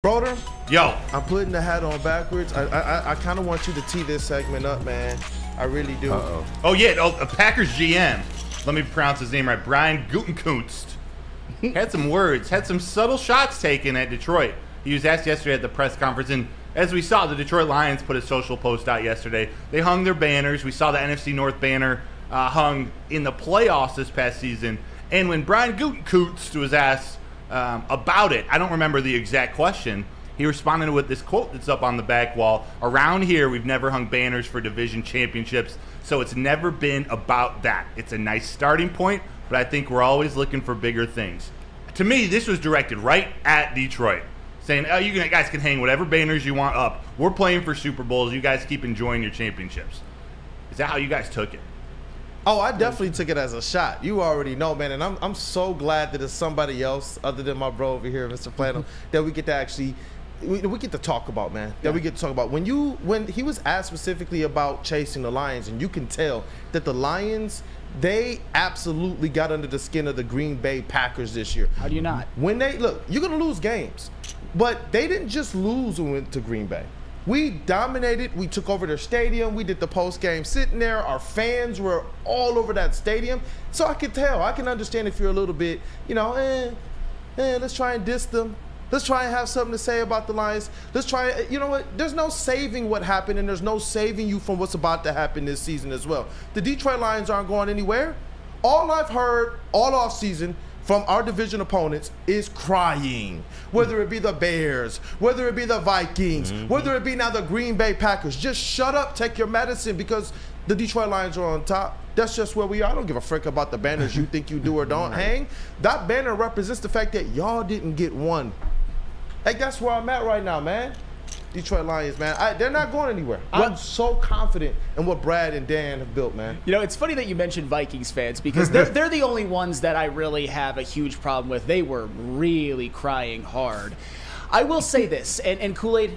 Broder, yo, I'm putting the hat on backwards. I kind of want you to tee this segment up, man. I really do. Oh yeah, a Packers GM. Let me pronounce his name right. Brian Gutekunst had some words, had some subtle shots taken at Detroit. He was asked yesterday at the press conference, and as we saw, the Detroit Lions put a social post out yesterday. They hung their banners. We saw the NFC North banner hung in the playoffs this past season. And when Brian Gutekunst was asked about it, I don't remember the exact question, he responded with this quote that's up on the back wall. Around here, we've never hung banners for division championships, so it's never been about that. It's a nice starting point, but I think we're always looking for bigger things. To me, this was directed right at Detroit, saying, oh, you guys can hang whatever banners you want up. We're playing for Super Bowls. You guys keep enjoying your championships. Is that how you guys took it? Oh, I definitely took it as a shot. You already know, man, and I'm so glad that it's somebody else other than my bro over here, Mr. Flannel, that we get to actually we get to talk about, man. That we get to talk about. When he was asked specifically about chasing the Lions, and you can tell that the Lions, they absolutely got under the skin of the Green Bay Packers this year. How do you not? When they look, you're gonna lose games, but they didn't just lose when we went to Green Bay. We dominated. We took over their stadium. We did the post-game sitting there. Our fans were all over that stadium. So I can tell. I can understand if you're a little bit, you know, let's try and diss them. Let's try and have something to say about the Lions. Let's try, you know what? There's no saving what happened, and there's no saving you from what's about to happen this season as well. The Detroit Lions aren't going anywhere. All I've heard all offseason from our division opponents is crying, whether it be the Bears, whether it be the Vikings, whether it be now the Green Bay Packers. Just shut up, take your medicine, because the Detroit Lions are on top. That's just where we are. I don't give a frick about the banners you think you do or don't hang. That banner represents the fact that y'all didn't get one. Like, that's where I'm at right now, man. Detroit Lions, man. They're not going anywhere. I'm so confident in what Brad and Dan have built, man. You know, it's funny that you mentioned Vikings fans, because they're the only ones that I really have a huge problem with. They were really crying hard. I will say this, and Kool-Aid,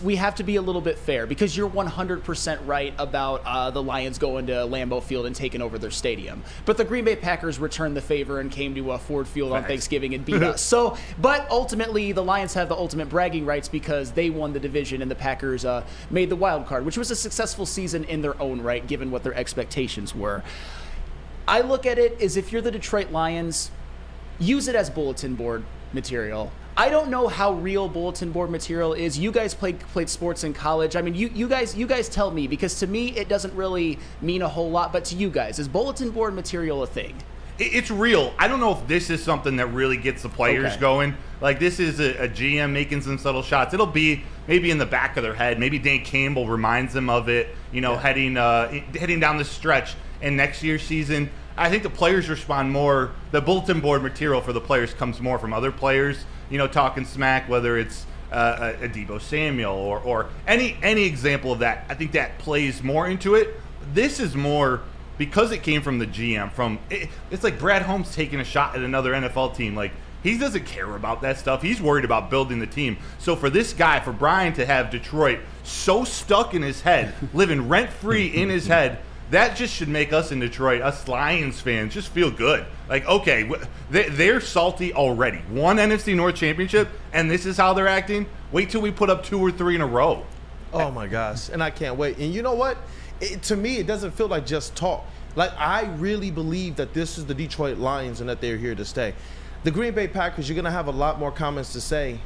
we have to be a little bit fair, because you're 100% right about the Lions going to Lambeau Field and taking over their stadium. But the Green Bay Packers returned the favor and came to Ford Field on Thanksgiving and beat us. So, but ultimately, the Lions have the ultimate bragging rights because they won the division and the Packers made the wild card, which was a successful season in their own right, given what their expectations were. I look at it as, if you're the Detroit Lions, use it as bulletin board material. I don't know how real bulletin board material is. You guys played sports in college. I mean, you guys tell me, because to me it doesn't really mean a whole lot. But to you guys, is bulletin board material a thing? It's real. I don't know if this is something that really gets the players going. Like, this is a GM making some subtle shots. It'll be maybe in the back of their head. Maybe Dan Campbell reminds them of it, you know, heading down the stretch. And next year's season, I think the players respond more. The bulletin board material for the players comes more from other players, you know, talking smack, whether it's a Deebo Samuel or any example of that. I think that plays more into it. This is more because it came from the GM. It's like Brad Holmes taking a shot at another NFL team. Like, he doesn't care about that stuff. He's worried about building the team. So for this guy, for Brian to have Detroit so stuck in his head, living rent-free in his head, that just should make us in Detroit, us Lions fans, just feel good. Like, okay, they're salty already. One NFC North championship, and this is how they're acting? Wait till we put up 2 or 3 in a row. Oh, my gosh. And I can't wait. And you know what? To me, it doesn't feel like just talk. Like, I really believe that this is the Detroit Lions and that they're here to stay. The Green Bay Packers, you're going to have a lot more comments to say,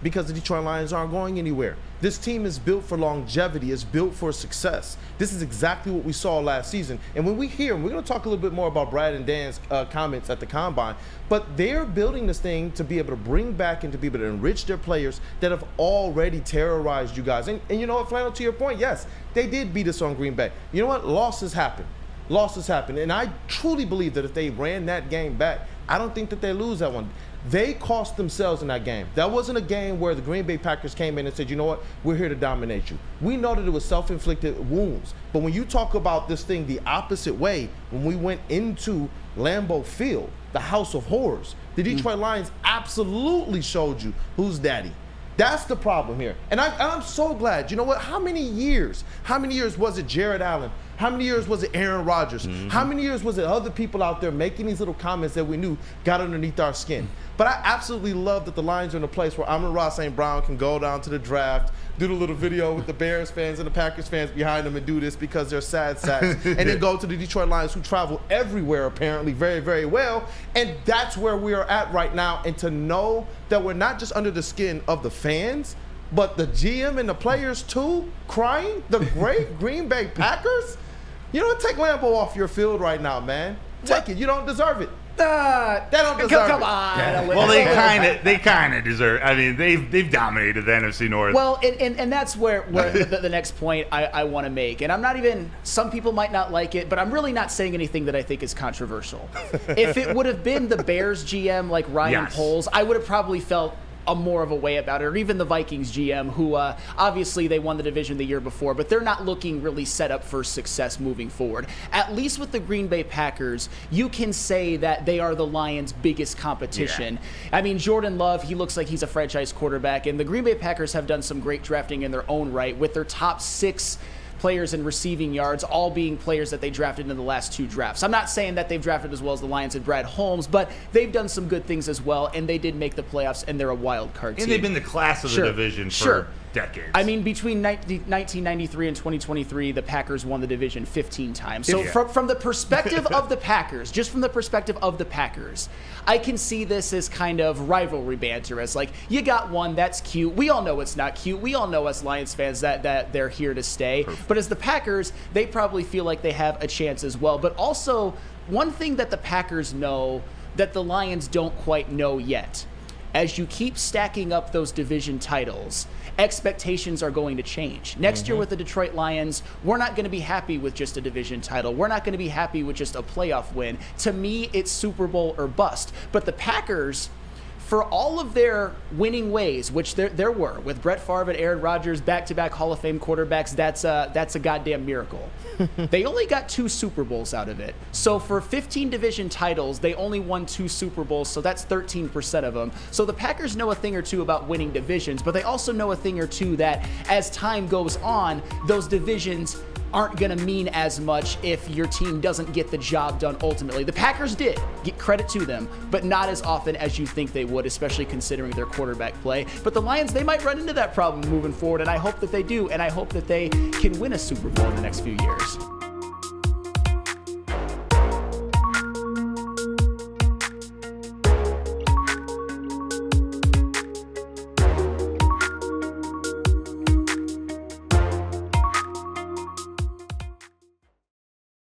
because the Detroit Lions aren't going anywhere. This team is built for longevity. It's built for success. This is exactly what we saw last season. And when we hear, and we're going to talk a little bit more about Brad and Dan's comments at the Combine, but they're building this thing to be able to bring back and to be able to enrich their players that have already terrorized you guys. And you know what, Flannel, to your point, yes, they did beat us on Green Bay. You know what? Losses happen. Losses happen. And I truly believe that if they ran that game back, I don't think that they lose that one. They cost themselves in that game. That wasn't a game where the Green Bay Packers came in and said, you know what, we're here to dominate you. We know that it was self-inflicted wounds. But when you talk about this thing the opposite way, when we went into Lambeau Field, the house of horrors, the Detroit Lions absolutely showed you who's daddy. That's the problem here. And I'm so glad. You know what? How many years was it Jared Allen How many years was it Aaron Rodgers? How many years was it other people out there making these little comments that we knew got underneath our skin? But I absolutely love that the Lions are in a place where Amon-Ra St. Brown can go down to the draft, do the little video with the Bears fans and the Packers fans behind them and do this because they're sad sacks, and then go to the Detroit Lions, who travel everywhere apparently very, very well. And that's where we are at right now. And to know that we're not just under the skin of the fans, but the GM and the players too, crying, the great Green Bay Packers. You don't take Lambeau off your field right now, man. Take it. You don't deserve it. They don't deserve come it. on. Yeah. Well, they kind of deserve. I mean, they've dominated the NFC North. Well, and that's where the next point I want to make. And I'm not even. Some people might not like it, but I'm really not saying anything that I think is controversial. If it would have been the Bears GM like Ryan Poles, I would have probably felt more of a way about it, or even the Vikings GM, who obviously they won the division the year before, but they're not looking really set up for success moving forward. At least with the Green Bay Packers, you can say that they are the Lions' biggest competition. Yeah. I mean, Jordan Love, he looks like he's a franchise quarterback, and the Green Bay Packers have done some great drafting in their own right, with their top 6 players in receiving yards, all being players that they drafted in the last 2 drafts. I'm not saying that they've drafted as well as the Lions and Brad Holmes, but they've done some good things as well, and they did make the playoffs, and they're a wild card team. And they've been the class of the division for decades. I mean, between 1993 and 2023, the Packers won the division 15 times. So from the perspective of the Packers, just from the perspective of the Packers, I can see this as kind of rivalry banter, as like, you got one, that's cute. We all know it's not cute. We all know as Lions fans that they're here to stay. Perfect. But as the Packers, they probably feel like they have a chance as well. But also, one thing that the Packers know that the Lions don't quite know yet, as you keep stacking up those division titles, expectations are going to change. Next year with the Detroit Lions, we're not going to be happy with just a division title. We're not going to be happy with just a playoff win. To me, it's Super Bowl or bust. But the Packers, for all of their winning ways, which there were, with Brett Favre and Aaron Rodgers, back-to-back Hall of Fame quarterbacks, that's a goddamn miracle. They only got 2 Super Bowls out of it. So for 15 division titles, they only won 2 Super Bowls, so that's 13% of them. So the Packers know a thing or two about winning divisions, but they also know a thing or two that as time goes on, those divisions aren't going to mean as much if your team doesn't get the job done ultimately. The Packers did, get credit to them, but not as often as you think they would, especially considering their quarterback play. But the Lions, they might run into that problem moving forward, and I hope that they do, and I hope that they can win a Super Bowl in the next few years.